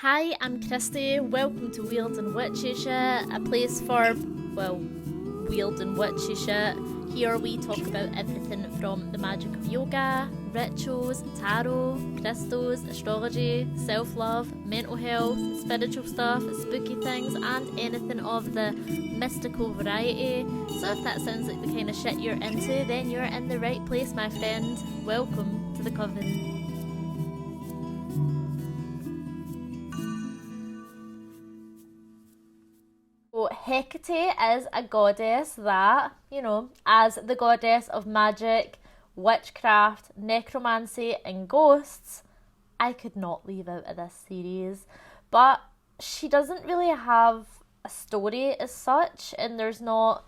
Hi, I'm Kristy. Welcome to Weird and Witchy Shit, a place for, well, weird and witchy shit. Here we talk about everything from the magic of yoga, rituals, tarot, crystals, astrology, self-love, mental health, spiritual stuff, spooky things, and anything of the mystical variety. So if that sounds like the kind of shit you're into, then you're in the right place, my friend. Welcome to the Coven. So Hecate is a goddess that, as the goddess of magic, witchcraft, necromancy, and ghosts, I could not leave out of this series. But she doesn't really have a story as such, and there's not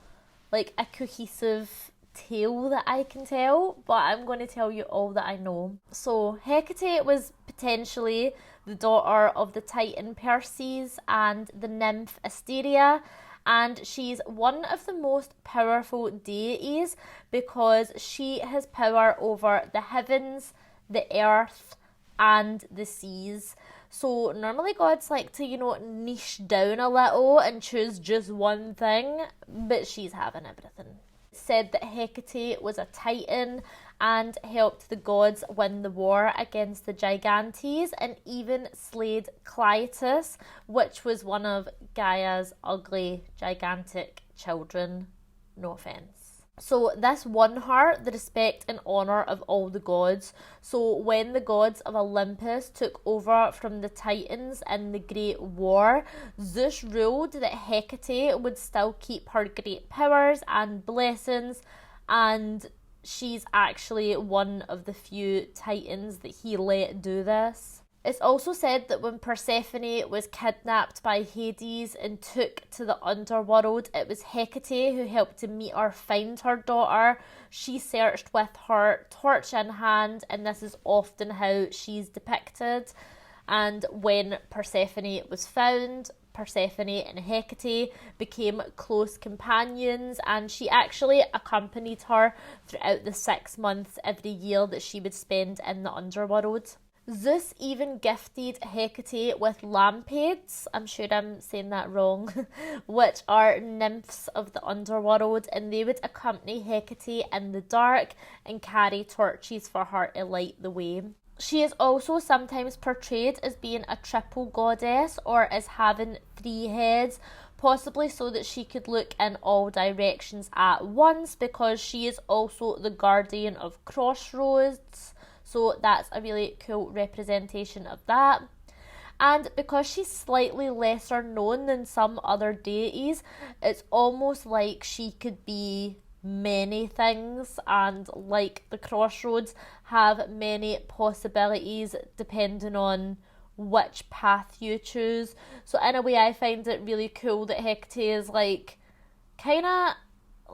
like a cohesive tale that I can tell, but I'm going to tell you all that I know. So Hecate was potentially the daughter of the Titan Perseus and the nymph Asteria, and she's one of the most powerful deities because she has power over the heavens, the earth, and the seas. So normally gods like to, niche down a little and choose just one thing, but she's having everything. Said that Hecate was a titan and helped the gods win the war against the Gigantes and even slayed Cleitus, which was one of Gaia's ugly, gigantic children. No offence. So this won her the respect and honour of all the gods. So when the gods of Olympus took over from the Titans in the Great War, Zeus ruled that Hecate would still keep her great powers and blessings, and she's actually one of the few Titans that he let do this. It's also said that when Persephone was kidnapped by Hades and took to the underworld, it was Hecate who helped Demeter find her daughter. She searched with her torch in hand, and this is often how she's depicted. And when Persephone was found, Persephone and Hecate became close companions, and she actually accompanied her throughout the 6 months every year that she would spend in the underworld. Zeus even gifted Hecate with lampades, I'm sure I'm saying that wrong, which are nymphs of the underworld, and they would accompany Hecate in the dark and carry torches for her to light the way. She is also sometimes portrayed as being a triple goddess or as having 3 heads, possibly so that she could look in all directions at once, because she is also the guardian of crossroads. So that's a really cool representation of that. And because she's slightly lesser known than some other deities, it's almost like she could be many things, and like the crossroads, have many possibilities depending on which path you choose. So in a way, I find it really cool that Hecate is like kind of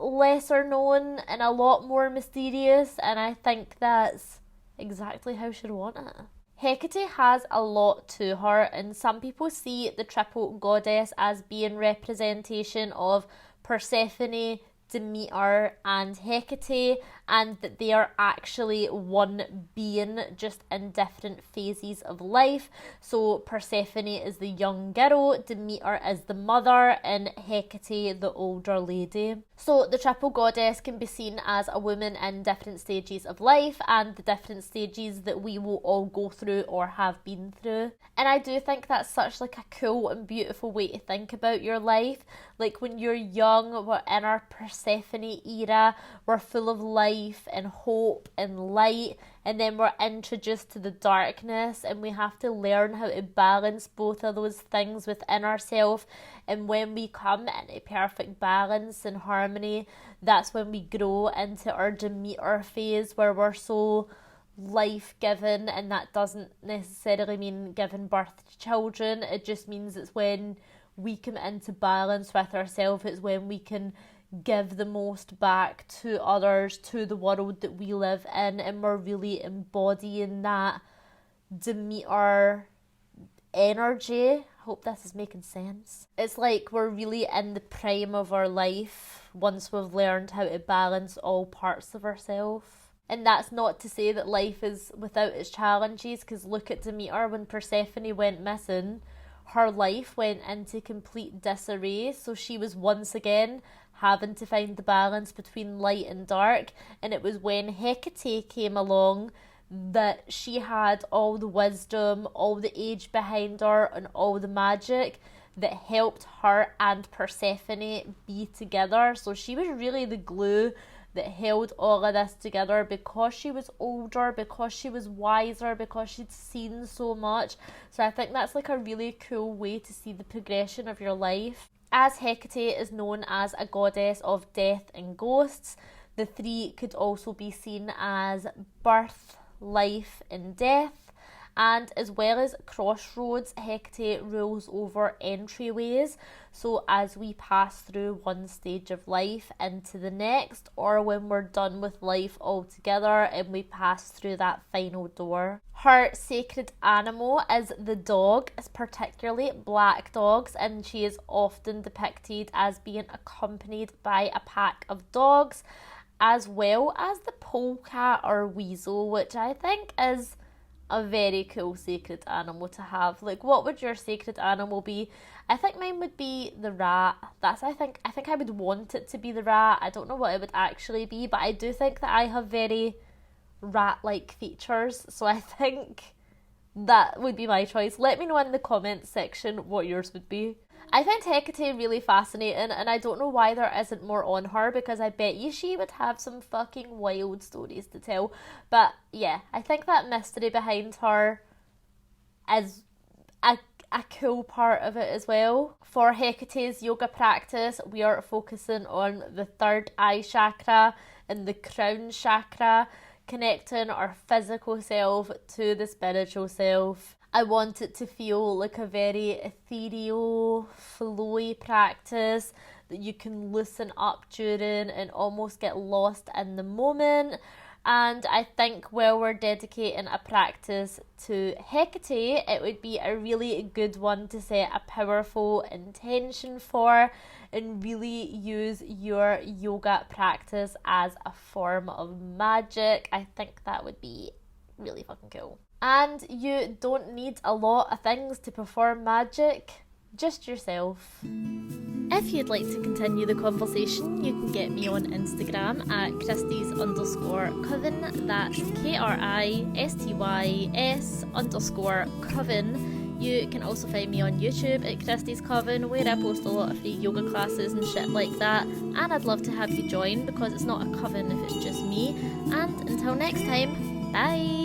lesser known and a lot more mysterious, and I think that's exactly how she'd want it. Hecate has a lot to her, and some people see the triple goddess as being representation of Persephone, Demeter, and Hecate, and that they are actually one being, just in different phases of life. So Persephone is the young girl, Demeter is the mother, and Hecate the older lady. So the triple goddess can be seen as a woman in different stages of life and the different stages that we will all go through or have been through. And I do think that's such like a cool and beautiful way to think about your life. Like when you're young, we're in our Persephone era, we're full of life and hope and light, and then we're introduced to the darkness, and we have to learn how to balance both of those things within ourselves. And when we come into perfect balance and harmony, that's when we grow into our Demeter phase, where we're so life-giving, and that doesn't necessarily mean giving birth to children. It just means it's when we come into balance with ourselves. It's when we can give the most back to others, to the world that we live in, and we're really embodying that Demeter energy. I hope this is making sense. It's like we're really in the prime of our life once we've learned how to balance all parts of ourselves. And that's not to say that life is without its challenges, because look at Demeter. When Persephone went missing, her life went into complete disarray, so she was once again having to find the balance between light and dark. And it was when Hecate came along that she had all the wisdom, all the age behind her, and all the magic that helped her and Persephone be together. So she was really the glue that held all of this together, because she was older, because she was wiser, because she'd seen so much. So I think that's like a really cool way to see the progression of your life. As Hecate is known as a goddess of death and ghosts, the three could also be seen as birth, life and death. And as well as crossroads, Hecate rules over entryways. So as we pass through one stage of life into the next, or when we're done with life altogether and we pass through that final door. Her sacred animal is the dog, particularly black dogs, and she is often depicted as being accompanied by a pack of dogs, as well as the polecat or weasel, which I think is a very cool sacred animal to have. Like, what would your sacred animal be? I think mine would be the rat. I think I would want it to be the rat. I don't know what it would actually be, but I do think that I have very rat-like features, so I think that would be my choice. Let me know in the comments section what yours would be. I find Hecate really fascinating, and I don't know why there isn't more on her, because I bet you she would have some fucking wild stories to tell. But yeah, I think that mystery behind her is a cool part of it as well. For Hecate's yoga practice, we are focusing on the third eye chakra and the crown chakra, connecting our physical self to the spiritual self. I want it to feel like a very ethereal, flowy practice that you can loosen up during and almost get lost in the moment. And I think while we're dedicating a practice to Hecate, it would be a really good one to set a powerful intention for and really use your yoga practice as a form of magic. I think that would be really fucking cool. And you don't need a lot of things to perform magic, just yourself. If you'd like to continue the conversation, you can get me on Instagram at Kristies_Coven. That's KRISTYS_Coven. You can also find me on YouTube at Kristy's Coven, where I post a lot of free yoga classes and shit like that. And I'd love to have you join, because it's not a coven if it's just me. And until next time, bye!